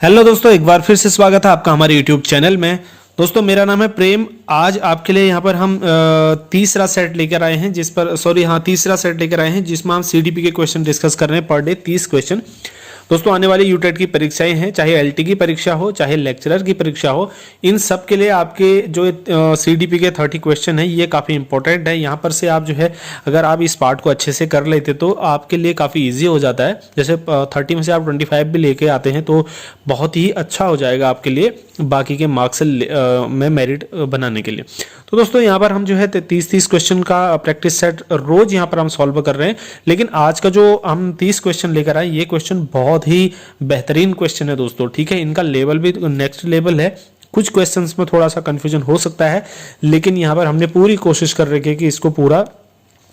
Hello दोस्तों, एक बार फिर से स्वागत है आपका हमारे यूट्यूब चैनल में। दोस्तों मेरा नाम है प्रेम। आज आपके लिए यहाँ पर हम तीसरा सेट लेकर आए हैं तीसरा सेट लेकर आए हैं जिसमें हम सीडीपी के क्वेश्चन डिस्कस कर रहे हैं। Per day 30 question. दोस्तों आने वाली यूटेट की परीक्षाएं हैं, चाहे एलटी की परीक्षा हो चाहे लेक्चरर की परीक्षा हो, इन सब के लिए आपके जो सीडीपी के 30 क्वेश्चन है ये काफ़ी इंपॉर्टेंट है। यहाँ पर से आप जो है अगर आप इस पार्ट को अच्छे से कर लेते तो आपके लिए काफ़ी इजी हो जाता है। जैसे 30 में से आप 25 भी लेके आते हैं तो बहुत ही अच्छा हो जाएगा आपके लिए बाकी के मार्क्स में मेरिट बनाने के लिए। तो दोस्तों यहाँ पर हम जो है 30 क्वेश्चन का प्रैक्टिस सेट रोज यहाँ पर हम सॉल्व कर रहे हैं। लेकिन आज का जो हम 30 क्वेश्चन लेकर आए ये क्वेश्चन बहुत ही बेहतरीन क्वेश्चन है दोस्तों। ठीक है, इनका लेवल भी नेक्स्ट लेवल है। कुछ क्वेश्चंस में थोड़ा सा कंफ्यूजन हो सकता है, लेकिन यहाँ पर हमने पूरी कोशिश कर रखी है कि इसको पूरा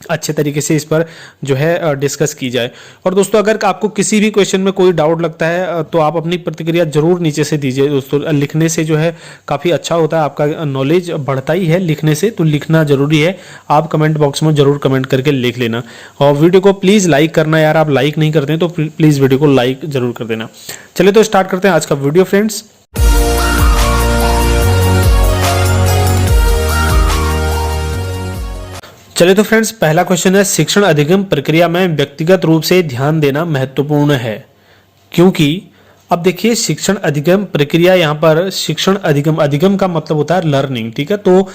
अच्छे तरीके से इस पर जो है डिस्कस की जाए। और दोस्तों अगर आपको किसी भी क्वेश्चन में कोई डाउट लगता है तो आप अपनी प्रतिक्रिया जरूर नीचे से दीजिए दोस्तों। लिखने से जो है काफ़ी अच्छा होता है, आपका नॉलेज बढ़ता ही है लिखने से, तो लिखना जरूरी है। आप कमेंट बॉक्स में जरूर कमेंट करके लिख लेना। और वीडियो को प्लीज़ लाइक करना यार, आप लाइक नहीं करते हैं तो प्लीज़ वीडियो को लाइक जरूर कर देना। चलिए तो स्टार्ट करते हैं आज का वीडियो फ्रेंड्स। चलिए तो फ्रेंड्स, पहला क्वेश्चन है, शिक्षण अधिगम प्रक्रिया में व्यक्तिगत रूप से ध्यान देना महत्वपूर्ण है क्योंकि। अब देखिए शिक्षण अधिगम प्रक्रिया, यहाँ पर शिक्षण अधिगम का मतलब होता है लर्निंग। ठीक है, तो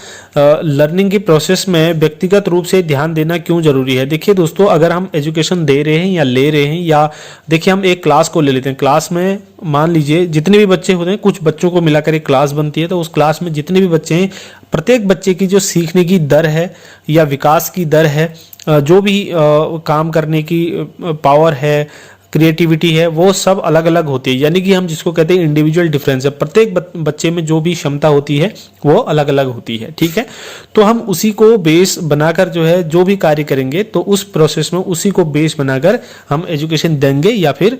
लर्निंग की प्रोसेस में व्यक्तिगत रूप से ध्यान देना क्यों जरूरी है। देखिए दोस्तों, अगर हम एजुकेशन दे रहे हैं या ले रहे हैं, या देखिए हम एक क्लास को ले लेते हैं। क्लास में मान लीजिए जितने भी बच्चे होते हैं, कुछ बच्चों को मिलाकर एक क्लास बनती है, तो उस क्लास में जितने भी बच्चे हैं, प्रत्येक बच्चे की जो सीखने की दर है या विकास की दर है, जो भी काम करने की पावर है, क्रिएटिविटी है, वो सब अलग अलग होती है। यानी कि हम जिसको कहते हैं इंडिविजुअल डिफरेंस है, प्रत्येक बच्चे में जो भी क्षमता होती है वो अलग अलग होती है। ठीक है, तो हम उसी को बेस बनाकर जो है जो भी कार्य करेंगे तो उस प्रोसेस में उसी को बेस बनाकर हम एजुकेशन देंगे या फिर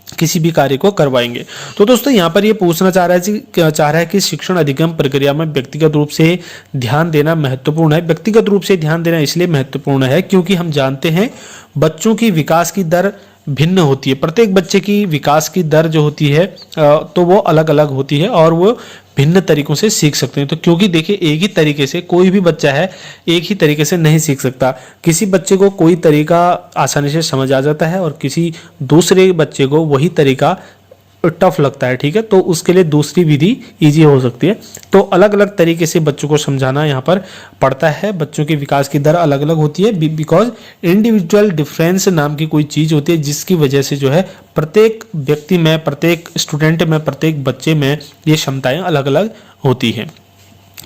किसी भी कार्य को करवाएंगे। तो दोस्तों यहाँ पर ये पूछना चाह रहा है कि शिक्षण अधिगम प्रक्रिया में व्यक्तिगत रूप से ध्यान देना महत्वपूर्ण है। व्यक्तिगत रूप से ध्यान देना इसलिए महत्वपूर्ण है क्योंकि हम जानते हैं बच्चों की विकास की दर भिन्न होती है। प्रत्येक बच्चे की विकास की दर जो होती है तो वो अलग अलग होती है और वो भिन्न तरीकों से सीख सकते हैं। तो क्योंकि देखिए एक ही तरीके से कोई भी बच्चा है एक ही तरीके से नहीं सीख सकता। किसी बच्चे को कोई तरीका आसानी से समझ आ जाता है और किसी दूसरे बच्चे को वही तरीका टफ लगता है। ठीक है, तो उसके लिए दूसरी विधि इजी हो सकती है। तो अलग अलग तरीके से बच्चों को समझाना यहाँ पर पड़ता है। बच्चों के विकास की दर अलग अलग होती है बिकॉज इंडिविजुअल डिफरेंस नाम की कोई चीज होती है, जिसकी वजह से जो है प्रत्येक व्यक्ति में, प्रत्येक स्टूडेंट में, प्रत्येक बच्चे में ये क्षमताएं अलग अलग होती हैं।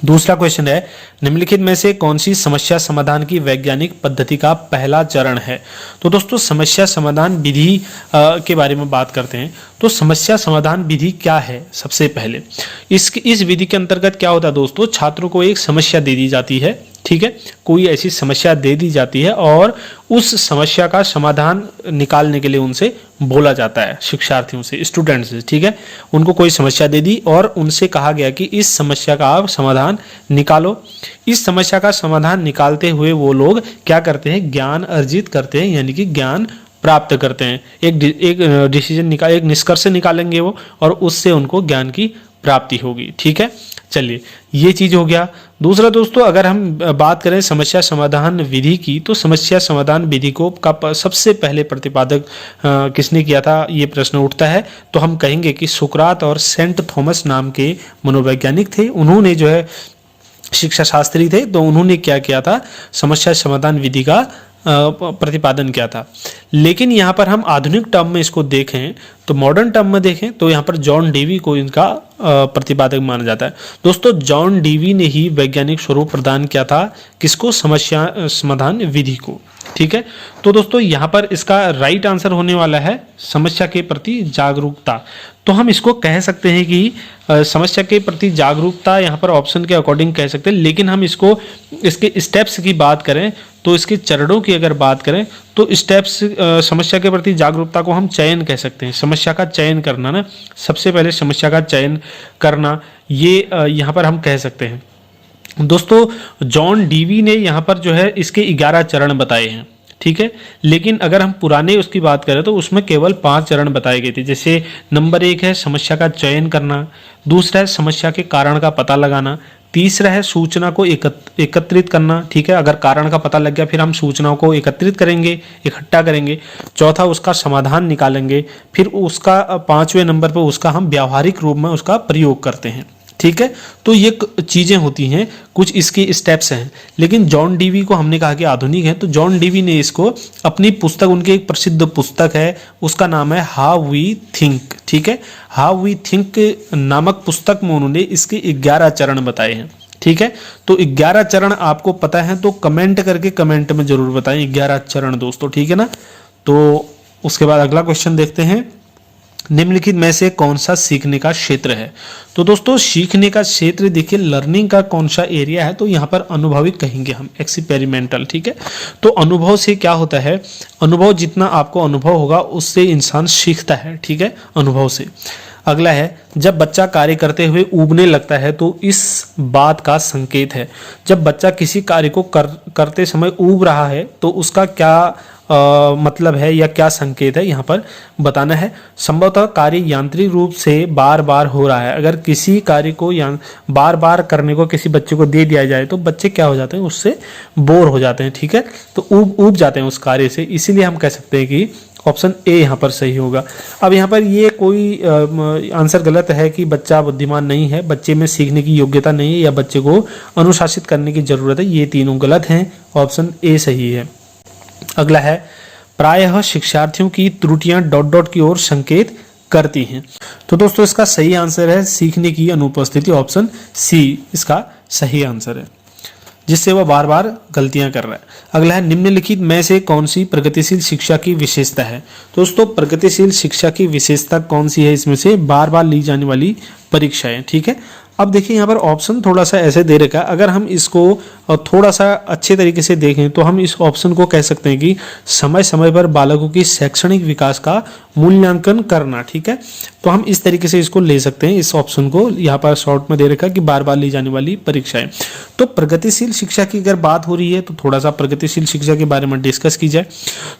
दूसरा क्वेश्चन है, निम्नलिखित में से कौन सी समस्या समाधान की वैज्ञानिक पद्धति का पहला चरण है। तो दोस्तों समस्या समाधान विधि के बारे में बात करते हैं। तो समस्या समाधान विधि क्या है। सबसे पहले इस विधि के अंतर्गत क्या होता है दोस्तों, छात्रों को एक समस्या दे दी जाती है। ठीक है, कोई ऐसी समस्या दे दी जाती है और उस समस्या का समाधान निकालने के लिए उनसे बोला जाता है, शिक्षार्थियों से, स्टूडेंट से। ठीक है, उनको कोई समस्या दे दी और उनसे कहा गया कि इस समस्या का आप समाधान निकालो। इस समस्या का समाधान निकालते हुए वो लोग क्या करते हैं, ज्ञान अर्जित करते हैं, यानी कि ज्ञान प्राप्त करते हैं। एक निष्कर्ष निकालेंगे वो और उससे उनको ज्ञान की प्राप्ति होगी। ठीक है, चलिए ये चीज हो गया। दूसरा दोस्तों, अगर हम बात करें समस्या समाधान विधि की, तो समस्या समाधान विधि को का सबसे पहले प्रतिपादक किसने किया था, ये प्रश्न उठता है। तो हम कहेंगे कि सुकरात और सेंट थॉमस नाम के मनोवैज्ञानिक थे। उन्होंने जो है शिक्षा शास्त्री थे, तो उन्होंने क्या किया था, समस्या समाधान विधि का प्रतिपादन किया था। लेकिन यहाँ पर हम आधुनिक टर्म में इसको देखें, तो मॉडर्न टर्म में देखें तो यहाँ पर जॉन डेवी को इनका प्रतिपादक माना जाता है। दोस्तों जॉन डेवी ने ही वैज्ञानिक स्वरूप प्रदान किया था किसको, समस्या समाधान विधि को। ठीक है, तो दोस्तों यहाँ पर इसका राइट आंसर होने वाला है समस्या के प्रति जागरूकता। तो हम इसको कह सकते हैं कि समस्या के प्रति जागरूकता यहाँ पर ऑप्शन के अकॉर्डिंग कह सकते हैं। लेकिन हम इसको इसके स्टेप्स की बात करें तो इसके चरणों की अगर बात करें तो स्टेप्स, समस्या के प्रति जागरूकता को हम चयन कह सकते हैं। समस्या का चयन करना ना, सबसे पहले समस्या का चयन करना, ये यहाँ पर हम कह सकते हैं। दोस्तों जॉन डीवी ने यहाँ पर जो है इसके 11 चरण बताए हैं। ठीक है। लेकिन अगर हम पुराने उसकी बात करें तो उसमें केवल 5 चरण बताए गए थे। जैसे नंबर 1 है समस्या का चयन करना, दूसरा है समस्या के कारण का पता लगाना, तीसरा है सूचना को एकत्रित करना, ठीक है। अगर कारण का पता लग गया फिर हम सूचनाओं को एकत्रित करेंगे, इकट्ठा करेंगे। चौथा उसका समाधान निकालेंगे, फिर उसका 5वें नंबर पर उसका हम व्यावहारिक रूप में उसका प्रयोग करते हैं, ठीक है। तो ये चीज़ें होती हैं, कुछ इसकी स्टेप्स हैं। लेकिन जॉन डीवी को हमने कहा कि आधुनिक है, तो जॉन डीवी ने इसको अपनी पुस्तक, उनकी एक प्रसिद्ध पुस्तक है, उसका नाम है हाउ वी थिंक, ठीक है। हाउ वी थिंक नामक पुस्तक में उन्होंने इसके 11 चरण बताए हैं, ठीक है। तो 11 चरण आपको पता है तो कमेंट करके कमेंट में जरूर बताएं 11 चरण दोस्तों, ठीक है ना। तो उसके बाद अगला क्वेश्चन देखते हैं, निम्नलिखित में से कौन सा सीखने का क्षेत्र है। तो दोस्तों सीखने का क्षेत्र देखिए, लर्निंग का कौन सा एरिया है, तो यहाँ पर अनुभविक कहेंगे हम, एक्सपेरिमेंटल, ठीक है। तो अनुभव से क्या होता है, अनुभव जितना आपको अनुभव होगा उससे इंसान सीखता है, ठीक है, अनुभव से। अगला है जब बच्चा कार्य करते हुए ऊबने लगता है तो इस बात का संकेत है। जब बच्चा किसी कार्य को करते समय ऊब रहा है तो उसका क्या मतलब है या क्या संकेत है, यहाँ पर बताना है। संभवतः कार्य यांत्रिक रूप से बार बार हो रहा है। अगर किसी कार्य को बार बार करने को किसी बच्चे को दे दिया जाए तो बच्चे क्या हो जाते हैं, उससे बोर हो जाते हैं, ठीक है। तो ऊब जाते हैं उस कार्य से, इसीलिए हम कह सकते हैं कि ऑप्शन ए यहाँ पर सही होगा। अब यहाँ पर ये कोई आंसर गलत है कि बच्चा बुद्धिमान नहीं है, बच्चे में सीखने की योग्यता नहीं है या बच्चे को अनुशासित करने की जरूरत है, ये तीनों गलत हैं, ऑप्शन ए सही है। अगला है प्रायः शिक्षार्थियों की त्रुटियां डॉट डॉट की ओर संकेत करती हैं। तो दोस्तों इसका सही आंसर है सीखने की अनुपस्थिति, ऑप्शन सी इसका सही आंसर है, जिससे वह बार बार गलतियां कर रहा है। अगला है निम्नलिखित में से कौन सी प्रगतिशील शिक्षा की विशेषता है। दोस्तों प्रगतिशील शिक्षा की विशेषता कौन सी है, इसमें से बार बार ली जाने वाली परीक्षाएं, ठीक है। अब देखिए यहाँ पर ऑप्शन थोड़ा सा ऐसे दे रखा है, अगर हम इसको थोड़ा सा अच्छे तरीके से देखें तो हम इस ऑप्शन को कह सकते हैं कि समय समय पर बालकों की शैक्षणिक विकास का मूल्यांकन करना, ठीक है। तो हम इस तरीके से इसको ले सकते हैं, इस ऑप्शन को यहाँ पर शॉर्ट में दे रखा है कि बार बार ली जाने वाली परीक्षाएं। तो प्रगतिशील शिक्षा की अगर बात हो रही है तो थोड़ा सा प्रगतिशील शिक्षा के बारे में डिस्कस की जाए।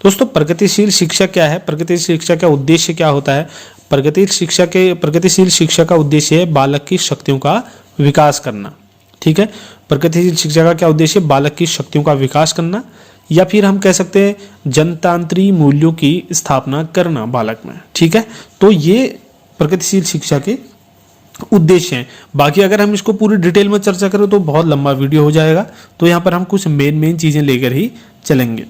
दोस्तों प्रगतिशील शिक्षा क्या है, प्रगतिशील शिक्षा का उद्देश्य क्या होता है। प्रगतिशील शिक्षा का उद्देश्य है बालक की शक्तियों का विकास करना, ठीक है। प्रगतिशील शिक्षा का क्या उद्देश्य है, बालक की शक्तियों का विकास करना, या फिर हम कह सकते हैं जनतांत्रिक मूल्यों की स्थापना करना बालक में, ठीक है। तो ये प्रगतिशील शिक्षा के उद्देश्य हैं। बाकी अगर हम इसको पूरी डिटेल में चर्चा करें तो बहुत लंबा वीडियो हो जाएगा, तो यहाँ पर हम कुछ मेन चीजें लेकर ही चलेंगे।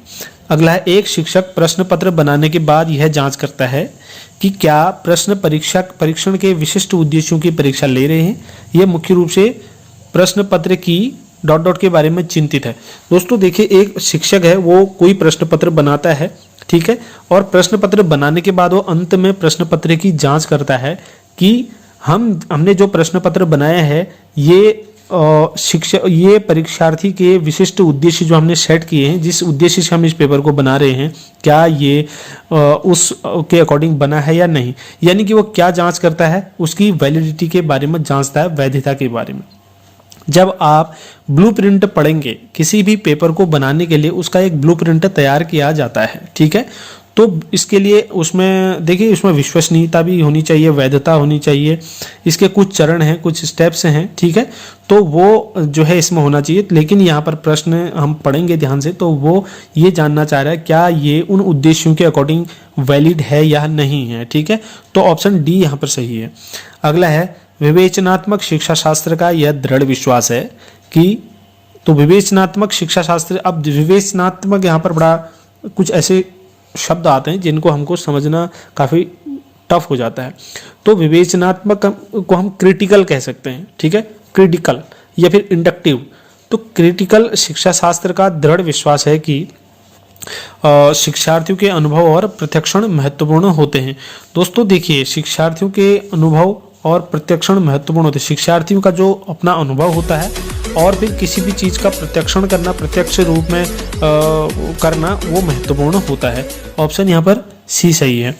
अगला है एक शिक्षक प्रश्न पत्र बनाने के बाद यह जांच करता है कि क्या प्रश्न परीक्षण के विशिष्ट उद्देश्यों की परीक्षा ले रहे हैं। यह मुख्य रूप से प्रश्न पत्र की डॉट डॉट के बारे में चिंतित है। दोस्तों देखिए एक शिक्षक है, वो कोई प्रश्न पत्र बनाता है, ठीक है, और प्रश्न पत्र बनाने के बाद वो अंत में प्रश्न पत्र की जांच करता है कि हमने जो प्रश्न पत्र बनाया है ये परीक्षार्थी के विशिष्ट उद्देश्य जो हमने सेट किए हैं, जिस उद्देश्य से हम इस पेपर को बना रहे हैं, क्या ये उस के अकॉर्डिंग बना है या नहीं। यानी कि वो क्या जांच करता है, उसकी वैलिडिटी के बारे में जांचता है, वैधता के बारे में। जब आप ब्लूप्रिंट पढ़ेंगे किसी भी पेपर को बनाने के लिए, उसका एक ब्लूप्रिंट तैयार किया जाता है, ठीक है। तो इसके लिए उसमें देखिए, उसमें विश्वसनीयता भी होनी चाहिए, वैधता होनी चाहिए, इसके कुछ चरण हैं, कुछ स्टेप्स हैं, ठीक है। तो वो जो है इसमें होना चाहिए। लेकिन यहाँ पर प्रश्न हम पढ़ेंगे ध्यान से, तो वो ये जानना चाह रहा है क्या ये उन उद्देश्यों के अकॉर्डिंग वैलिड है या नहीं है, ठीक है। तो ऑप्शन डी यहाँ पर सही है। अगला है विवेचनात्मक शिक्षा शास्त्र का यह दृढ़ विश्वास है कि, तो विवेचनात्मक शिक्षा शास्त्र, अब विवेचनात्मक यहाँ पर बड़ा कुछ ऐसे शब्द आते हैं जिनको हमको समझना काफ़ी टफ हो जाता है। तो विवेचनात्मक को हम क्रिटिकल कह सकते हैं, ठीक है, क्रिटिकल या फिर इंडक्टिव। तो क्रिटिकल शिक्षा शास्त्र का दृढ़ विश्वास है कि शिक्षार्थियों के अनुभव और प्रत्यक्षण महत्वपूर्ण होते हैं। दोस्तों देखिए, शिक्षार्थियों के अनुभव और प्रत्यक्षण महत्वपूर्ण होते हैं। शिक्षार्थियों का जो अपना अनुभव होता है और फिर किसी भी चीज़ का प्रत्यक्षण करना, प्रत्यक्ष रूप में करना, वो महत्वपूर्ण होता है। ऑप्शन यहाँ पर सी सही है।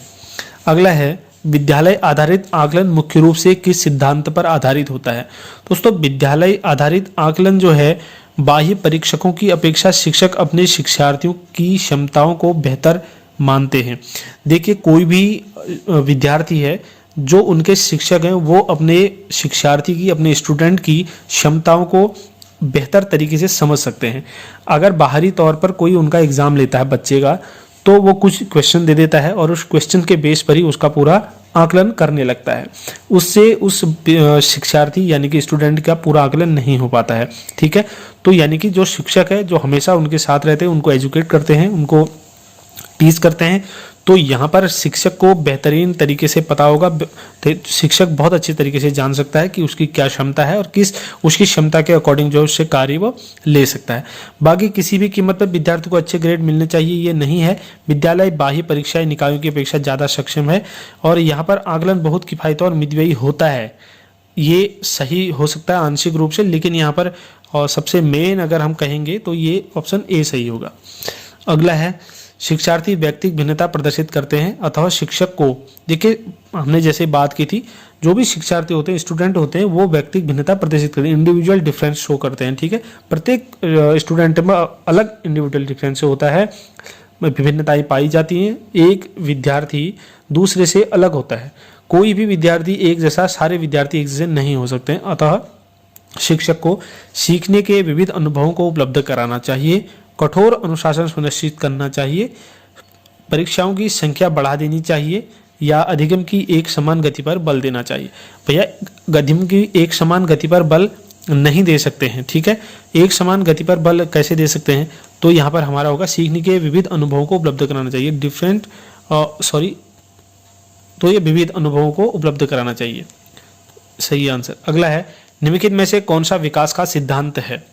अगला है विद्यालय आधारित आकलन मुख्य रूप से किस सिद्धांत पर आधारित होता है। दोस्तों विद्यालय आधारित आकलन जो है बाह्य परीक्षकों की अपेक्षा शिक्षक अपने शिक्षार्थियों की क्षमताओं को बेहतर मानते हैं। देखिए कोई भी विद्यार्थी है जो उनके शिक्षक हैं वो अपने शिक्षार्थी की, अपने स्टूडेंट की क्षमताओं को बेहतर तरीके से समझ सकते हैं। अगर बाहरी तौर पर कोई उनका एग्ज़ाम लेता है बच्चे का, तो वो कुछ क्वेश्चन दे देता है और उस क्वेश्चन के बेस पर ही उसका पूरा आकलन करने लगता है। उससे उस शिक्षार्थी यानी कि स्टूडेंट का पूरा आकलन नहीं हो पाता है। ठीक है, तो यानी कि जो शिक्षक है जो हमेशा उनके साथ रहते हैं, उनको एजुकेट करते हैं, उनको टीच करते हैं, तो यहाँ पर शिक्षक को बेहतरीन तरीके से पता होगा, शिक्षक बहुत अच्छे तरीके से जान सकता है कि उसकी क्या क्षमता है और किस उसकी क्षमता के अकॉर्डिंग जो उससे कार्य वो ले सकता है। बाकी किसी भी कीमत पर विद्यार्थी को अच्छे ग्रेड मिलने चाहिए ये नहीं है। विद्यालय बाह्य परीक्षाएं निकायों की अपेक्षा ज़्यादा सक्षम है और यहाँ पर आकलन बहुत किफ़ायती और मितव्ययी होता है। ये सही हो सकता है आंशिक रूप से, लेकिन यहाँ पर और सबसे मेन अगर हम कहेंगे तो ये ऑप्शन ए सही होगा। अगला है शिक्षार्थी व्यक्तिगत भिन्नता प्रदर्शित करते हैं अथवा शिक्षक को, देखिए हमने जैसे बात की थी, जो भी शिक्षार्थी होते हैं, स्टूडेंट होते हैं, वो व्यक्तिगत भिन्नता प्रदर्शित करते हैं, इंडिविजुअल डिफरेंस शो करते हैं। ठीक है, प्रत्येक स्टूडेंट में अलग इंडिविजुअल डिफरेंस होता है, विभिन्नताएं पाई जाती हैं। एक विद्यार्थी दूसरे से अलग होता है, कोई भी विद्यार्थी एक जैसा, सारे विद्यार्थी एक जैसे नहीं हो सकते हैं। अतः शिक्षक को सीखने के विविध अनुभवों को उपलब्ध कराना चाहिए, कठोर अनुशासन सुनिश्चित करना चाहिए, परीक्षाओं की संख्या बढ़ा देनी चाहिए या अधिगम की एक समान गति पर बल देना चाहिए। भैया अधिगम की एक समान गति पर बल नहीं दे सकते हैं। ठीक है, एक समान गति पर बल कैसे दे सकते हैं, तो यहाँ पर हमारा होगा सीखने के विविध अनुभवों को उपलब्ध कराना चाहिए, तो ये विविध अनुभवों को उपलब्ध कराना चाहिए, सही आंसर। अगला है निम्नलिखित में से कौन सा विकास का सिद्धांत है,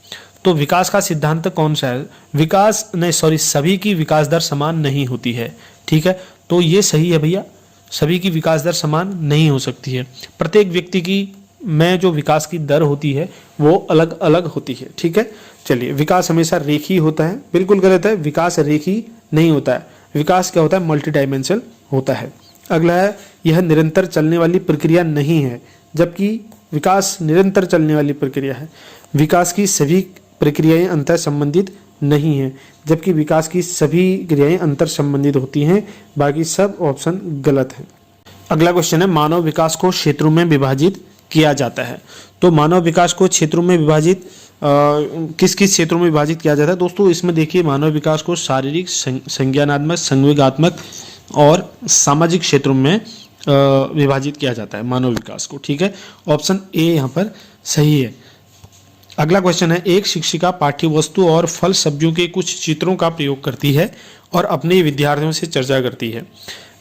तो विकास का सिद्धांत कौन सा है, सभी की विकास दर समान नहीं होती है। ठीक है, तो ये सही है भैया, सभी की विकास दर समान नहीं हो सकती है, प्रत्येक व्यक्ति की में जो विकास की दर होती है वो अलग अलग होती है। ठीक है, चलिए विकास हमेशा रेखी होता है, बिल्कुल गलत है, विकास रेखी नहीं होता है, विकास क्या होता है, मल्टी डायमेंशनल होता है। अगला है यह निरंतर चलने वाली प्रक्रिया नहीं है, जबकि विकास निरंतर चलने वाली प्रक्रिया है। विकास की सभी प्रक्रियाएं अंतर संबंधित नहीं हैं, जबकि विकास की सभी क्रियाएं अंतर संबंधित होती हैं। बाकी सब ऑप्शन गलत है। अगला क्वेश्चन है मानव विकास को क्षेत्रों में विभाजित किया जाता है, तो मानव विकास को क्षेत्रों में विभाजित किस किस क्षेत्रों में विभाजित किया जाता है। दोस्तों इसमें देखिए मानव विकास को शारीरिक, संज्ञानात्मक, संवेगात्मक और सामाजिक क्षेत्रों में विभाजित किया जाता है मानव विकास को। ठीक है, ऑप्शन ए यहाँ पर सही है। अगला क्वेश्चन है एक शिक्षिका पाठ्य वस्तु और फल सब्जियों के कुछ चित्रों का प्रयोग करती है और अपने विद्यार्थियों से चर्चा करती है।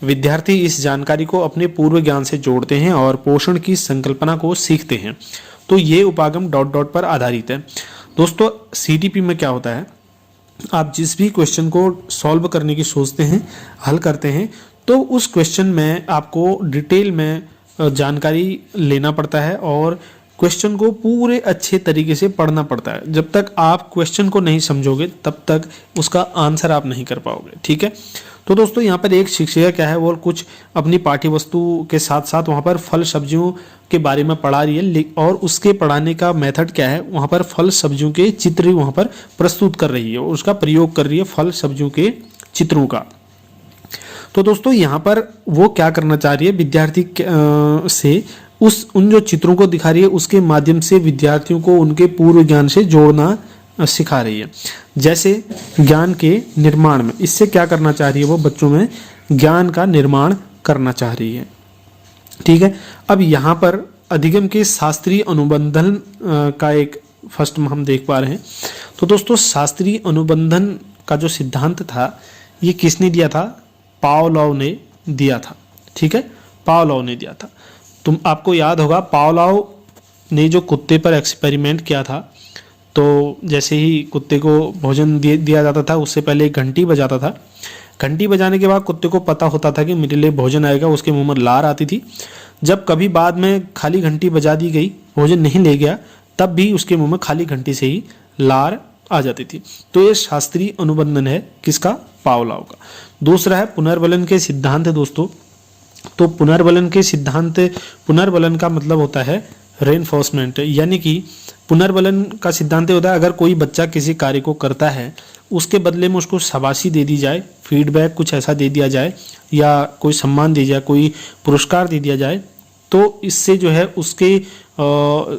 विद्यार्थी इस जानकारी को अपने पूर्व ज्ञान से जोड़ते हैं और पोषण की संकल्पना को सीखते हैं। तो ये उपागम ... पर आधारित है। दोस्तों सीटीपी में क्या होता है, आप जिस भी क्वेश्चन को सॉल्व करने की सोचते हैं, हल करते हैं, तो उस क्वेश्चन में आपको डिटेल में जानकारी लेना पड़ता है और क्वेश्चन को पूरे अच्छे तरीके से पढ़ना पड़ता है। जब तक आप क्वेश्चन को नहीं समझोगे तब तक उसका आंसर आप नहीं कर पाओगे। ठीक है, तो दोस्तों यहाँ पर एक शिक्षिका क्या है वो कुछ अपनी पाठ्य वस्तु के साथ साथ वहाँ पर फल सब्जियों के बारे में पढ़ा रही है और उसके पढ़ाने का मेथड क्या है, वहाँ पर फल सब्जियों के चित्र वहाँ पर प्रस्तुत कर रही है और उसका प्रयोग कर रही है फल सब्जियों के चित्रों का। तो दोस्तों यहाँ पर वो क्या करना चाह रही है, विद्यार्थी से उन जो चित्रों को दिखा रही है उसके माध्यम से विद्यार्थियों को उनके पूर्व ज्ञान से जोड़ना सिखा रही है। जैसे ज्ञान के निर्माण में, इससे क्या करना चाह रही है, वो बच्चों में ज्ञान का निर्माण करना चाह रही है। ठीक है, अब यहाँ पर अधिगम के शास्त्रीय अनुबंधन का एक फर्स्ट हम देख पा रहे हैं। तो दोस्तों शास्त्रीय अनुबंधन का जो सिद्धांत था ये किसने दिया था, पावलोव ने दिया था। ठीक है, पावलोव ने दिया था। तुम आपको याद होगा पावलोव ने जो कुत्ते पर एक्सपेरिमेंट किया था, तो जैसे ही कुत्ते को भोजन दिया जाता था उससे पहले एक घंटी बजाता था। घंटी बजाने के बाद कुत्ते को पता होता था कि मेरे लिए भोजन आएगा, उसके मुंह में लार आती थी। जब कभी बाद में खाली घंटी बजा दी गई, भोजन नहीं ले गया, तब भी उसके मुंह में खाली घंटी से ही लार आ जाती थी। तो ये शास्त्रीय अनुबंधन है किसका, पावलोव का। दूसरा है पुनर्बलन के सिद्धांत है दोस्तों। तो पुनर्बलन के सिद्धांत, पुनर्बलन का मतलब होता है रेनफोर्समेंट, यानी कि पुनर्बलन का सिद्धांत होता है अगर कोई बच्चा किसी कार्य को करता है उसके बदले में उसको शाबाशी दे दी जाए, फीडबैक कुछ ऐसा दे दिया जाए या कोई सम्मान दे दिया, कोई पुरस्कार दे दिया जाए, तो इससे जो है उसके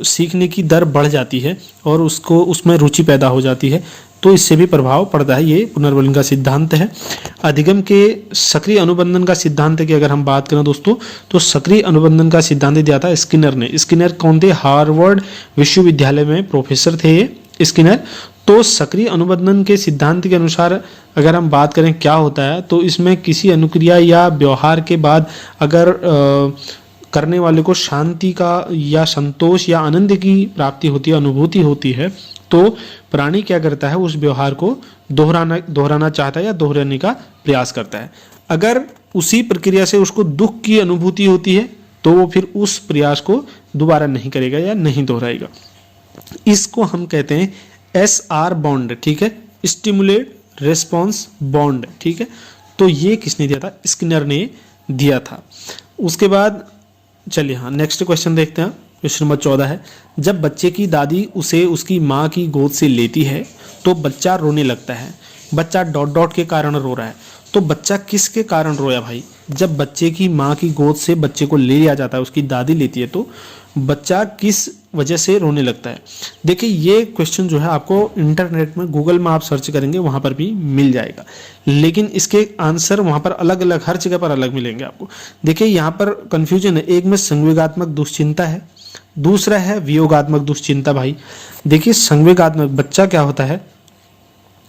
सीखने की दर बढ़ जाती है और उसको उसमें रुचि पैदा हो जाती है, तो इससे भी प्रभाव पड़ता है। ये पुनर्बलन का सिद्धांत है। अधिगम के सक्रिय अनुबंधन का सिद्धांत की अगर हम बात करें दोस्तों, तो सक्रिय अनुबंधन का सिद्धांत दिया था स्किनर ने। स्किनर कौन थे? हार्वर्ड विश्वविद्यालय में प्रोफेसर थे ये स्किनर। तो सक्रिय अनुबंधन के सिद्धांत के अनुसार अगर हम बात करें क्या होता है, तो इसमें किसी अनुक्रिया या व्यवहार के बाद अगर करने वाले को शांति का या संतोष या आनंद की प्राप्ति होती है, अनुभूति होती है, तो प्राणी क्या करता है? उस व्यवहार को दोहराना चाहता है या दोहराने का प्रयास करता है। अगर उसी प्रक्रिया से उसको दुख की अनुभूति होती है तो वो फिर उस प्रयास को दोबारा नहीं करेगा या नहीं दोहराएगा। इसको हम कहते हैं SR बॉन्ड, ठीक है, स्टिमुलेट रेस्पॉन्स बॉन्ड, ठीक है। तो ये किसने दिया था? स्किनर ने दिया था। उसके बाद चलिए हाँ नेक्स्ट क्वेश्चन देखते हैं। क्वेश्चन नंबर 14 है, जब बच्चे की दादी उसे उसकी माँ की गोद से लेती है तो बच्चा रोने लगता है। बच्चा डॉट डॉट के कारण रो रहा है, तो बच्चा किसके कारण रोया भाई? जब बच्चे की माँ की गोद से बच्चे को ले लिया जाता है, उसकी दादी लेती है, तो बच्चा किस वजह से रोने लगता है? देखिए ये क्वेश्चन जो है आपको इंटरनेट में गूगल में आप सर्च करेंगे वहाँ पर भी मिल जाएगा, लेकिन इसके आंसर वहाँ पर अलग अलग हर जगह पर अलग मिलेंगे आपको। देखिए यहाँ पर कन्फ्यूजन है, एक में संवेगात्मक दुश्चिंता है, दूसरा है वियोगात्मक दुश्चिंता। भाई देखिए संवेगात्मक बच्चा क्या होता है,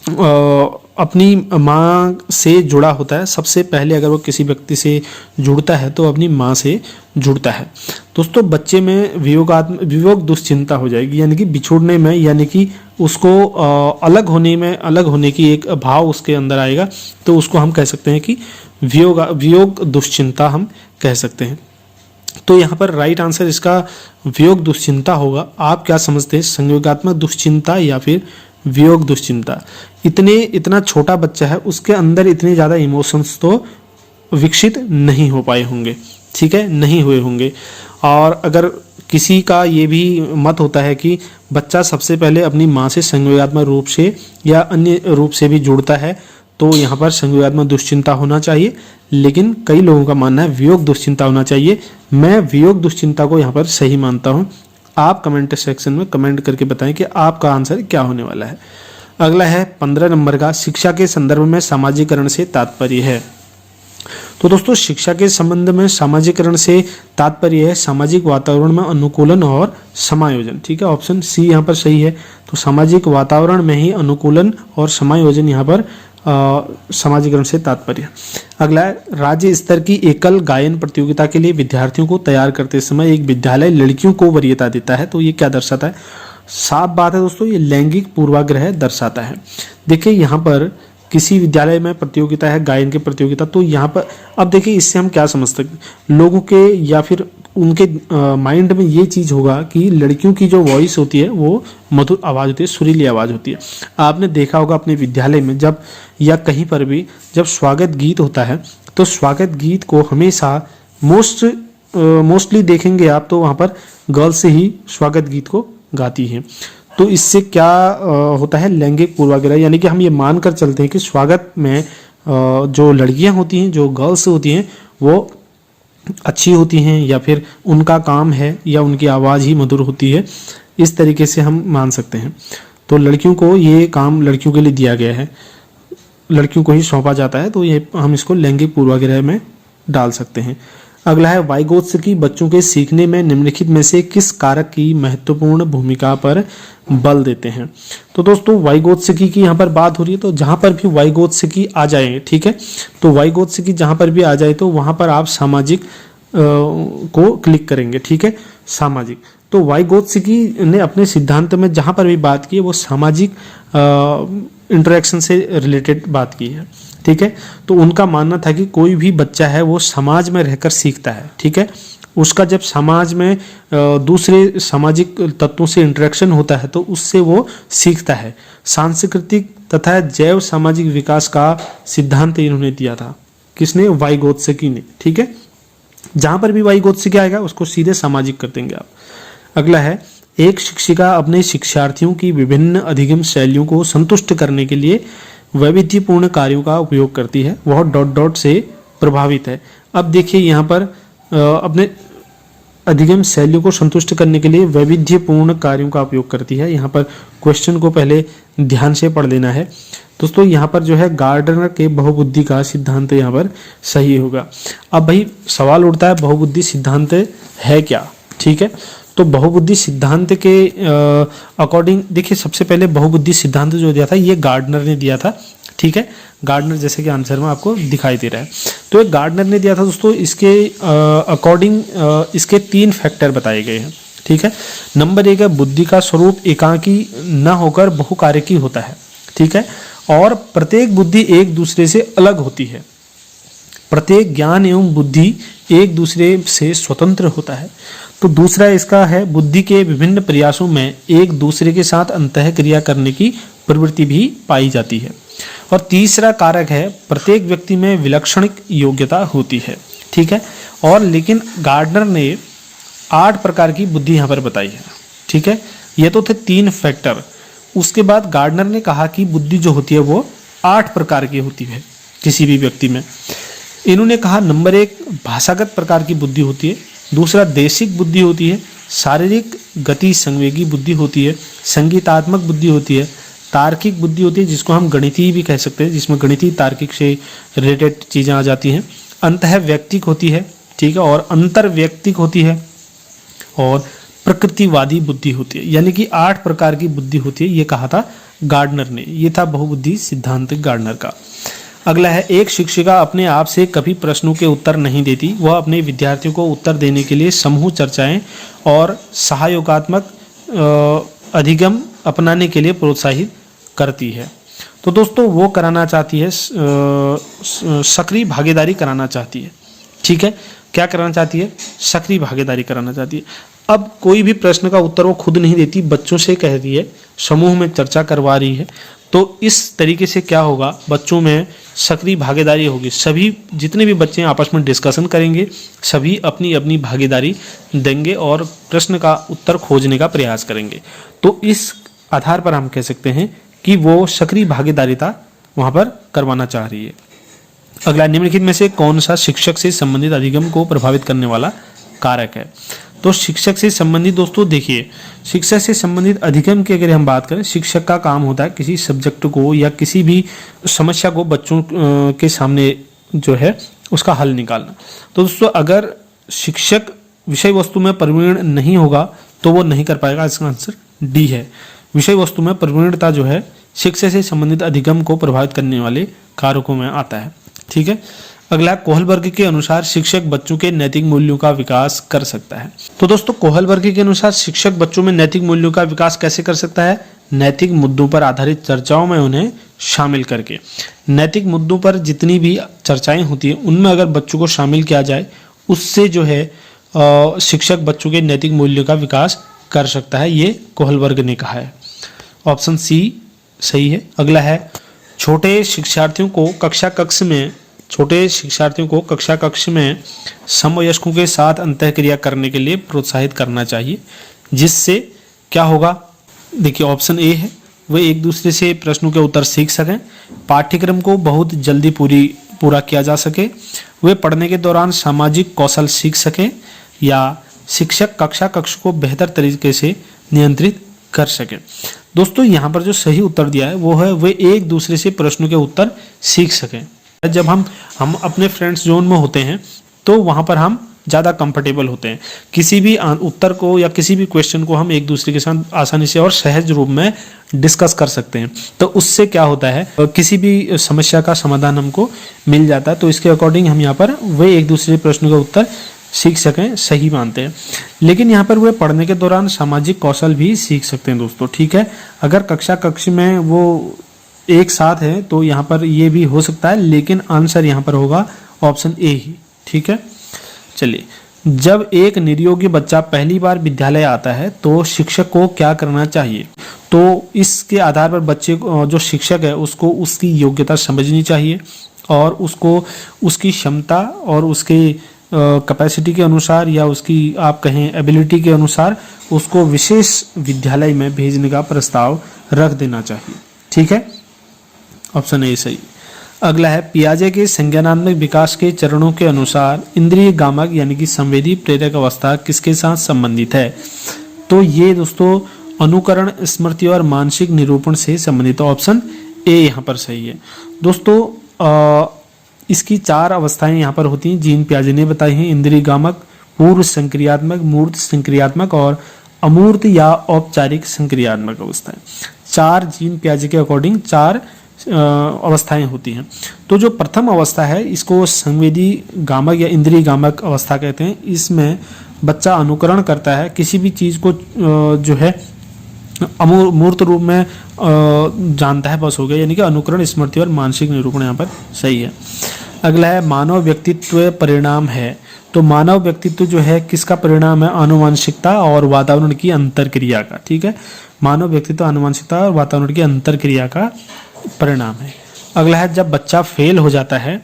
अपनी माँ से जुड़ा होता है। सबसे पहले अगर वो किसी व्यक्ति से जुड़ता है तो अपनी माँ से जुड़ता है। दोस्तों बच्चे में वियोग दुश्चिंता हो जाएगी, यानी कि बिछुड़ने में, यानी कि उसको अलग होने की एक भाव उसके अंदर आएगा, तो उसको हम कह सकते हैं कि वियोग दुश्चिंता हम कह सकते हैं। तो यहाँ पर राइट आंसर इसका वियोग दुश्चिंता होगा। आप क्या समझते हैं, संवेगात्मक दुश्चिंता या फिर वियोग दुश्चिंता? इतना छोटा बच्चा है, उसके अंदर इतने ज़्यादा इमोशंस तो विकसित नहीं हो पाए होंगे, ठीक है, नहीं हुए होंगे। और अगर किसी का ये भी मत होता है कि बच्चा सबसे पहले अपनी माँ से संवेगात्मक रूप से या अन्य रूप से भी जुड़ता है, तो यहाँ पर संवेगात्मक दुश्चिंता होना चाहिए, लेकिन कई लोगों का मानना है वियोग दुश्चिंता होना चाहिए। मैं वियोग दुश्चिंता को यहाँ पर सही मानता हूँ। आप कमेंट सेक्शन में कमेंट करके बताएं कि आपका आंसर क्या होने वाला है। अगला है 15 नंबर का, शिक्षा के संदर्भ में सामाजिकरण से तात्पर्य है। तो दोस्तों शिक्षा के संबंध में सामाजिकरण से तात्पर्य है सामाजिक वातावरण में अनुकूलन और समायोजन, ठीक है, ऑप्शन सी यहाँ पर सही है। तो सामाजिक वातावरण में ही अनुकूलन और समायोजन यहाँ पर सामाजिकरण से तात्पर्य। अगला है, राज्य स्तर की एकल गायन प्रतियोगिता के लिए विद्यार्थियों को तैयार करते समय एक विद्यालय लड़कियों को वरीयता देता है, तो ये क्या दर्शाता है? साफ बात है दोस्तों, ये लैंगिक पूर्वाग्रह दर्शाता है। देखिए यहाँ पर किसी विद्यालय में प्रतियोगिता है गायन की प्रतियोगिता, तो यहाँ पर अब देखिए इससे हम क्या समझ सकते हैं, लोगों के या फिर उनके माइंड में ये चीज़ होगा कि लड़कियों की जो वॉइस होती है वो मधुर आवाज़ होती है, सुरीली आवाज़ होती है। आपने देखा होगा अपने विद्यालय में जब या कहीं पर भी जब स्वागत गीत होता है, तो स्वागत गीत को हमेशा मोस्टली देखेंगे आप, तो वहाँ पर गर्ल्स ही स्वागत गीत को गाती हैं। तो इससे क्या होता है, लैंगिक पूर्वाग्रह, यानी कि हम ये मानकर चलते हैं कि स्वागत में जो लड़कियां होती हैं, जो गर्ल्स होती हैं, वो अच्छी होती हैं या फिर उनका काम है या उनकी आवाज़ ही मधुर होती है, इस तरीके से हम मान सकते हैं। तो लड़कियों को ये काम लड़कियों के लिए दिया गया है, लड़कियों को ही सौंपा जाता है, तो ये हम इसको लैंगिक पूर्वाग्रह में डाल सकते हैं। अगला है, वाइगोत्स्की बच्चों के सीखने में निम्नलिखित में से किस कारक की महत्वपूर्ण भूमिका पर बल देते हैं? तो दोस्तों वाइगोत्स्की की यहाँ पर बात हो रही है, तो जहाँ पर भी वाइगोत्स्की आ जाए, ठीक है, तो वाइगोत्स्की जहाँ पर भी आ जाए तो वहाँ पर आप सामाजिक को क्लिक करेंगे, ठीक है, सामाजिक। तो वाइगोत्स्की ने अपने सिद्धांत में जहाँ पर भी बात की है वो सामाजिक इंटरेक्शन से रिलेटेड बात की है, ठीक है। तो उनका मानना था कि कोई भी बच्चा है वो समाज में रहकर सीखता है, ठीक है, उसका जब समाज में दूसरे सामाजिक तत्वों से इंटरेक्शन होता है तो उससे वो सीखता है। सांस्कृतिक तथा जैव सामाजिक विकास का सिद्धांत इन्होंने दिया था, किसने? वाइगोत्स्की ने, ठीक है। जहां पर भी वाइगोत्स्की आएगा उसको सीधे सामाजिक कर देंगे आप। अगला है, एक शिक्षिका अपने शिक्षार्थियों की विभिन्न अधिगम शैलियों को संतुष्ट करने के लिए वैविध्यपूर्ण कार्यों का उपयोग करती है, वह डॉट डॉट से प्रभावित है। अब देखिए यहाँ पर अपने अधिगम शैलियों को संतुष्ट करने के लिए वैविध्यपूर्ण कार्यों का उपयोग करती है। यहाँ पर क्वेश्चन को पहले ध्यान से पढ़ लेना है दोस्तों। यहाँ पर जो है गार्डनर के बहुबुद्धि का सिद्धांत यहाँ पर सही होगा। अब भाई सवाल उठता है बहुबुद्धि सिद्धांत है क्या, ठीक है। तो बहुबुद्धि सिद्धांत के अकॉर्डिंग देखिए, सबसे पहले बहुबुद्धि सिद्धांत जो दिया था ये गार्डनर ने दिया था, ठीक है। गार्डनर जैसे कि आंसर में आपको दिखाई दे रहा है, तो एक गार्डनर ने दिया था दोस्तों। इसके अकॉर्डिंग इसके 3 फैक्टर बताए गए हैं, ठीक है। नंबर 1 है, बुद्धि का स्वरूप एकाकी न होकर बहुकारकी होता है, ठीक है। और प्रत्येक बुद्धि एक दूसरे से अलग होती है। प्रत्येक ज्ञान एवं बुद्धि एक दूसरे से स्वतंत्र होता है। तो दूसरा इसका है, बुद्धि के विभिन्न प्रयासों में एक दूसरे के साथ अंतः क्रिया करने की प्रवृत्ति भी पाई जाती है। और तीसरा कारक है, प्रत्येक व्यक्ति में विलक्षण योग्यता होती है, ठीक है। और लेकिन गार्डनर ने 8 प्रकार की बुद्धि यहाँ पर बताई है, ठीक है। ये तो थे 3 फैक्टर। उसके बाद गार्डनर ने कहा कि बुद्धि जो होती है वो 8 प्रकार की होती है किसी भी व्यक्ति में। इन्होंने कहा नंबर 1 भाषागत प्रकार की बुद्धि होती है, दूसरा देशिक बुद्धि होती है, शारीरिक गति संवेगी बुद्धि होती है, संगीतात्मक बुद्धि होती है, तार्किक बुद्धि होती है जिसको हम गणितीय भी कह सकते हैं, जिसमें गणितीय तार्किक से रिलेटेड चीज़ें आ जाती हैं, अंतः व्यक्तिक होती है, ठीक है, और अंतर व्यक्तिक होती है, और प्रकृतिवादी बुद्धि होती है। यानी कि 8 प्रकार की बुद्धि होती है, ये कहा था गार्डनर ने। ये था बहुबुद्धि सिद्धांत गार्डनर का। अगला है, एक शिक्षिका अपने आप से कभी प्रश्नों के उत्तर नहीं देती, वह अपने विद्यार्थियों को उत्तर देने के लिए समूह चर्चाएं और सहयोगात्मक अधिगम अपनाने के लिए प्रोत्साहित करती है। तो दोस्तों वो कराना चाहती है, सक्रिय भागीदारी कराना चाहती है, ठीक है। क्या कराना चाहती है? सक्रिय भागीदारी कराना चाहती है। अब कोई भी प्रश्न का उत्तर वो खुद नहीं देती, बच्चों से कह रही है, समूह में चर्चा करवा रही है। तो इस तरीके से क्या होगा, बच्चों में सक्रिय भागीदारी होगी। सभी जितने भी बच्चे आपस में डिस्कशन करेंगे, सभी अपनी अपनी भागीदारी देंगे और प्रश्न का उत्तर खोजने का प्रयास करेंगे। तो इस आधार पर हम कह सकते हैं कि वो सक्रिय भागीदारिता वहाँ पर करवाना चाह रही है। अगला, निम्नलिखित में से कौन सा शिक्षक से संबंधित अधिगम को प्रभावित करने वाला कारक है? तो शिक्षक से संबंधित दोस्तों देखिए, शिक्षक से संबंधित अधिगम की अगर हम बात करें, शिक्षक का काम होता है किसी सब्जेक्ट को या किसी भी समस्या को बच्चों के सामने जो है उसका हल निकालना। तो दोस्तों अगर शिक्षक विषय वस्तु में प्रवीण नहीं होगा तो वो नहीं कर पाएगा। इसका आंसर डी है। विषय वस्तु में प्रवीणता जो है शिक्षा से संबंधित अधिगम को प्रभावित करने वाले कारकों में आता है, ठीक है। अगला, कोहलबर्ग के अनुसार शिक्षक बच्चों के नैतिक मूल्यों का विकास कर सकता है। तो दोस्तों कोहलबर्ग के अनुसार शिक्षक बच्चों में नैतिक मूल्यों का विकास कैसे कर सकता है? नैतिक मुद्दों पर आधारित चर्चाओं में उन्हें शामिल करके। नैतिक मुद्दों पर जितनी भी चर्चाएं होती हैं उनमें अगर बच्चों को शामिल किया जाए, उससे जो है शिक्षक बच्चों के नैतिक मूल्यों का विकास कर सकता है, ये कोहलबर्ग ने कहा है। ऑप्शन सी सही है। अगला है, छोटे शिक्षार्थियों को कक्षा कक्ष में समवयस्कों के साथ अंतःक्रिया करने के लिए प्रोत्साहित करना चाहिए, जिससे क्या होगा? देखिए ऑप्शन ए है, वे एक दूसरे से प्रश्नों के उत्तर सीख सकें, पाठ्यक्रम को बहुत जल्दी पूरा किया जा सके, वे पढ़ने के दौरान सामाजिक कौशल सीख सकें, या शिक्षक कक्षा कक्ष को बेहतर तरीके से नियंत्रित कर सके। दोस्तों यहाँ पर जो सही उत्तर दिया है वो है, वे एक दूसरे से प्रश्नों के उत्तर सीख सकें। जब हम अपने फ्रेंड्स जोन में होते हैं तो वहाँ पर हम ज़्यादा कंफर्टेबल होते हैं, किसी भी उत्तर को या किसी भी क्वेश्चन को हम एक दूसरे के साथ आसानी से और सहज रूप में डिस्कस कर सकते हैं। तो उससे क्या होता है, किसी भी समस्या का समाधान हमको मिल जाता है। तो इसके अकॉर्डिंग हम यहाँ पर वे एक दूसरे प्रश्नों के उत्तर सीख सकें सही मानते हैं। लेकिन यहाँ पर वे पढ़ने के दौरान सामाजिक कौशल भी सीख सकते हैं दोस्तों, ठीक है। अगर कक्षा कक्ष में वो एक साथ है तो यहाँ पर ये भी हो सकता है, लेकिन आंसर यहाँ पर होगा ऑप्शन ए ही, ठीक है। चलिए, जब एक निरयोगी बच्चा पहली बार विद्यालय आता है तो शिक्षक को क्या करना चाहिए? तो इसके आधार पर बच्चे को, जो शिक्षक है, उसको उसकी योग्यता समझनी चाहिए और उसको उसकी क्षमता और उसके कैपेसिटी के अनुसार या उसकी आप कहें एबिलिटी के अनुसार उसको विशेष विद्यालय में भेजने का प्रस्ताव रख देना चाहिए। ठीक है, ऑप्शन ए सही। अगला है पियाजे के संज्ञानात्मक विकास के चरणों के अनुसार इंद्रिय गामक यानी कि संवेदी प्रेरक अवस्था किसके साथ संबंधित है? तो ये दोस्तों अनुकरण, स्मृति और मानसिक निरूपण से संबंधित। ऑप्शन ए यहाँ पर सही है। दोस्तों इसकी 4 अवस्थाएं यहाँ पर होती हैं, जीन पियाजे ने बताई हैं। इंद्रिय गामक, पूर्व संक्रियात्मक, मूर्त संक्रियात्मक और अमूर्त या औपचारिक संक्रियात्मक अवस्थाएं। 4 जीन पियाजे के अकॉर्डिंग 4 अवस्थाएं होती हैं। तो जो प्रथम अवस्था है इसको संवेदी गामक या इंद्रिय गामक अवस्था कहते हैं। इसमें बच्चा अनुकरण करता है, किसी भी चीज़ को जो है अमूर्त रूप में जानता है, बस हो गया। यानी कि अनुकरण, स्मृति और मानसिक निरूपण यहाँ पर सही है। अगला है मानव व्यक्तित्व परिणाम है। तो मानव व्यक्तित्व जो है किसका परिणाम है? आनुवंशिकता और वातावरण की अंतरक्रिया का। ठीक है, मानव व्यक्तित्व आनुवंशिकता और वातावरण की अंतरक्रिया का परिणाम है। अगला है जब बच्चा फेल हो जाता है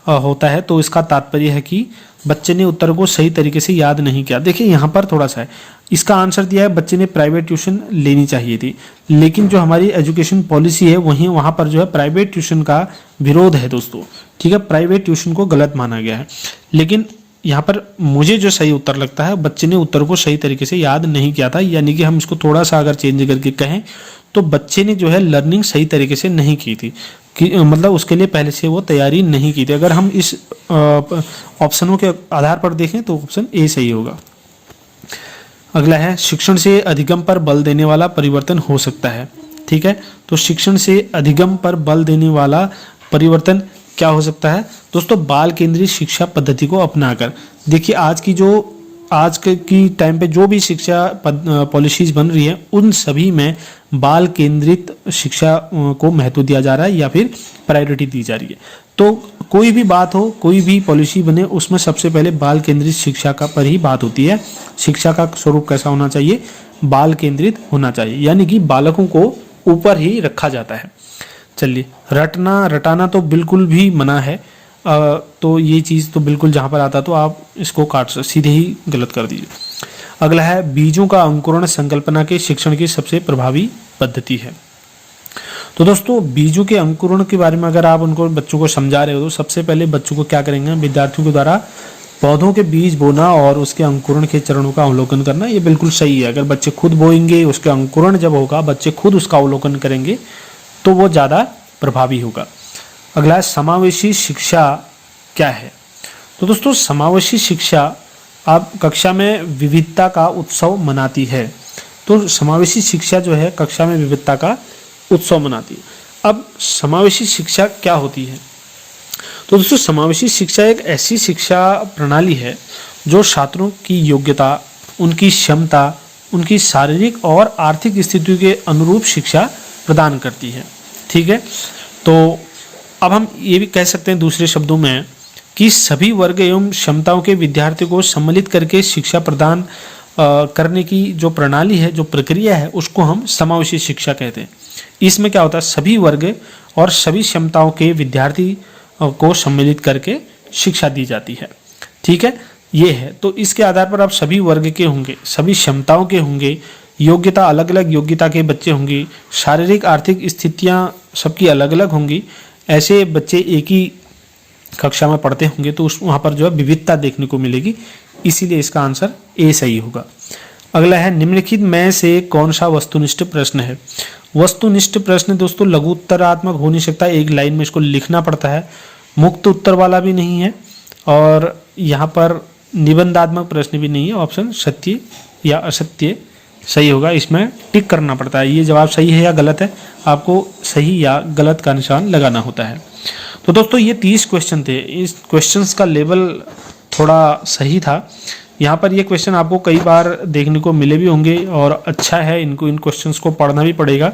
होता है तो इसका तात्पर्य है कि बच्चे ने उत्तर को सही तरीके से याद नहीं किया। देखिए यहाँ पर थोड़ा सा है, इसका आंसर दिया है बच्चे ने प्राइवेट ट्यूशन लेनी चाहिए थी, लेकिन जो हमारी एजुकेशन पॉलिसी है वहाँ पर जो है प्राइवेट ट्यूशन का विरोध है दोस्तों। ठीक है, प्राइवेट ट्यूशन को गलत माना गया है, लेकिन यहाँ पर मुझे जो सही उत्तर लगता है बच्चे ने उत्तर को सही तरीके से याद नहीं किया था। यानी कि हम इसको थोड़ा सा अगर चेंज करके कहें तो बच्चे ने जो है लर्निंग सही तरीके से नहीं की थी, कि मतलब उसके लिए पहले से वो तैयारी नहीं की थी। अगर हम इस ऑप्शनों के आधार पर देखें तो ऑप्शन ए सही होगा। अगला है शिक्षण से अधिगम पर बल देने वाला परिवर्तन हो सकता है। ठीक है, तो शिक्षण से अधिगम पर बल देने वाला परिवर्तन क्या हो सकता है? दोस्तों बाल केंद्रित शिक्षा पद्धति को अपनाकर। देखिए आज की टाइम पे जो भी शिक्षा पॉलिसीज बन रही है उन सभी में बाल केंद्रित शिक्षा को महत्व दिया जा रहा है या फिर प्रायोरिटी दी जा रही है। तो कोई भी बात हो, कोई भी पॉलिसी बने, उसमें सबसे पहले बाल केंद्रित शिक्षा का पर ही बात होती है। शिक्षा का स्वरूप कैसा होना चाहिए? बाल केंद्रित होना चाहिए, यानी कि बालकों को ऊपर ही रखा जाता है। चलिए, रटाना तो बिल्कुल भी मना है। तो ये चीज़ तो बिल्कुल जहाँ पर आता तो आप इसको सीधे ही गलत कर दीजिए। अगला है बीजों का अंकुरण संकल्पना के शिक्षण की सबसे प्रभावी पद्धति है। तो दोस्तों बीजों के अंकुरण के बारे में अगर आप उनको बच्चों को समझा रहे हो तो सबसे पहले बच्चों को क्या करेंगे? विद्यार्थियों के द्वारा पौधों के बीज बोना और उसके अंकुरण के चरणों का अवलोकन करना। ये बिल्कुल सही है। अगर बच्चे खुद बोएंगे, उसके अंकुरण जब होगा, बच्चे खुद उसका अवलोकन करेंगे तो वो ज़्यादा प्रभावी होगा। अगला है समावेशी शिक्षा क्या है? तो दोस्तों समावेशी शिक्षा आप कक्षा में विविधता का उत्सव मनाती है। तो समावेशी शिक्षा जो है कक्षा में विविधता का उत्सव मनाती है। अब समावेशी शिक्षा क्या होती है? तो दोस्तों समावेशी शिक्षा एक ऐसी शिक्षा प्रणाली है जो छात्रों की योग्यता, उनकी क्षमता, उनकी शारीरिक और आर्थिक स्थिति के अनुरूप शिक्षा प्रदान करती है। ठीक है, तो अब हम ये भी कह सकते हैं दूसरे शब्दों में कि सभी वर्ग एवं क्षमताओं के विद्यार्थियों को सम्मिलित करके शिक्षा प्रदान करने की जो प्रणाली है, जो प्रक्रिया है, उसको हम समावेशी शिक्षा कहते हैं। इसमें क्या होता है? सभी वर्ग और सभी क्षमताओं के विद्यार्थी को सम्मिलित करके शिक्षा दी जाती है। ठीक है, ये है। तो इसके आधार पर आप सभी वर्ग के होंगे, सभी क्षमताओं के होंगे, योग्यता अलग अलग योग्यता के बच्चे होंगे, शारीरिक आर्थिक स्थितियाँ सबकी अलग अलग होंगी। ऐसे बच्चे एक ही कक्षा में पढ़ते होंगे तो वहाँ पर जो है विविधता देखने को मिलेगी। इसीलिए इसका आंसर ए सही होगा। अगला है निम्नलिखित में से कौन सा वस्तुनिष्ठ प्रश्न है? वस्तुनिष्ठ प्रश्न दोस्तों लघु उत्तरात्मक हो नहीं सकता, एक लाइन में इसको लिखना पड़ता है। मुक्त उत्तर वाला भी नहीं है और यहाँ पर निबंधात्मक प्रश्न भी नहीं है। ऑप्शन सत्य या असत्य सही होगा, इसमें टिक करना पड़ता है। ये जवाब सही है या गलत है, आपको सही या गलत का निशान लगाना होता है। तो दोस्तों ये 30 क्वेश्चन थे। इस क्वेश्चंस का लेवल थोड़ा सही था। यहाँ पर ये क्वेश्चन आपको कई बार देखने को मिले भी होंगे और अच्छा है, इन क्वेश्चंस को पढ़ना भी पड़ेगा।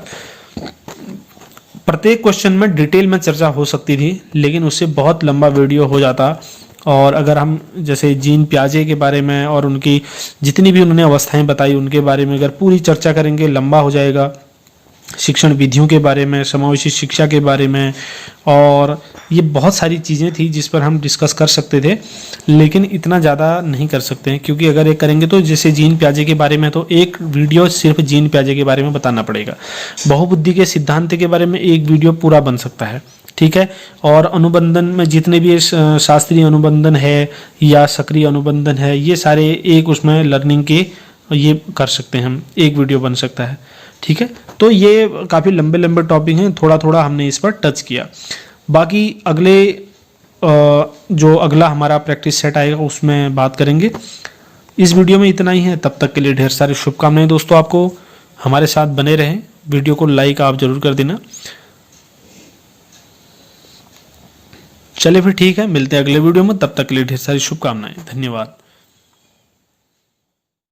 प्रत्येक क्वेश्चन में डिटेल में चर्चा हो सकती थी, लेकिन उससे बहुत लंबा वीडियो हो जाता। और अगर हम जैसे जीन पियाजे के बारे में और उनकी जितनी भी उन्होंने अवस्थाएं बताई उनके बारे में अगर पूरी चर्चा करेंगे, लंबा हो जाएगा। शिक्षण विधियों के बारे में, समावेशी शिक्षा के बारे में, और ये बहुत सारी चीज़ें थी जिस पर हम डिस्कस कर सकते थे, लेकिन इतना ज़्यादा नहीं कर सकते हैं क्योंकि अगर ये करेंगे तो जैसे जीन पियाजे के बारे में तो एक वीडियो सिर्फ जीन पियाजे के बारे में बताना पड़ेगा। बहुबुद्धि के सिद्धांत के बारे में एक वीडियो पूरा बन सकता है, ठीक है। और अनुबंधन में जितने भी शास्त्रीय अनुबंधन है या सक्रिय अनुबंधन है, ये सारे एक उसमें लर्निंग के ये कर सकते हैं हम, एक वीडियो बन सकता है, ठीक है। तो ये काफ़ी लंबे लंबे टॉपिक हैं, थोड़ा थोड़ा हमने इस पर टच किया। बाकी अगले जो अगला हमारा प्रैक्टिस सेट आएगा उसमें बात करेंगे। इस वीडियो में इतना ही है, तब तक के लिए ढेर सारी शुभकामनाएं दोस्तों। आपको हमारे साथ बने रहें, वीडियो को लाइक आप जरूर कर देना। चलिए फिर ठीक है, मिलते हैं अगले वीडियो में, तब तक के लिए ढेर सारी शुभकामनाएं। धन्यवाद।